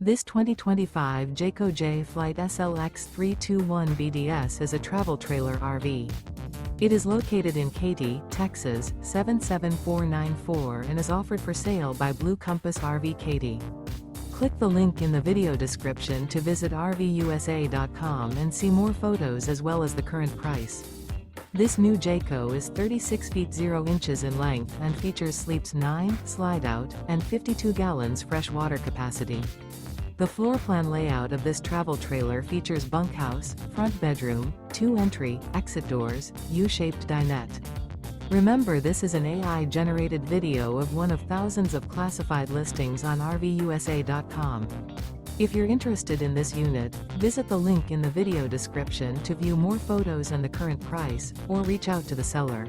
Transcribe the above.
This 2025 Jayco Jay Flight SLX 321 BDS is a travel trailer RV. It is located in Katy, Texas, 77494 and is offered for sale by Blue Compass RV Katy. Click the link in the video description to visit RVUSA.com and see more photos as well as the current price. This new Jayco is 36 feet 0 inches in length and features sleeps 9, Slideout, and 52 gallons fresh water capacity. The floor plan layout of this travel trailer features bunkhouse, front bedroom, 2 entry, exit doors, U-shaped dinette. Remember, this is an AI-generated video of one of thousands of classified listings on RVUSA.com. If you're interested in this unit, visit the link in the video description to view more photos and the current price, or reach out to the seller.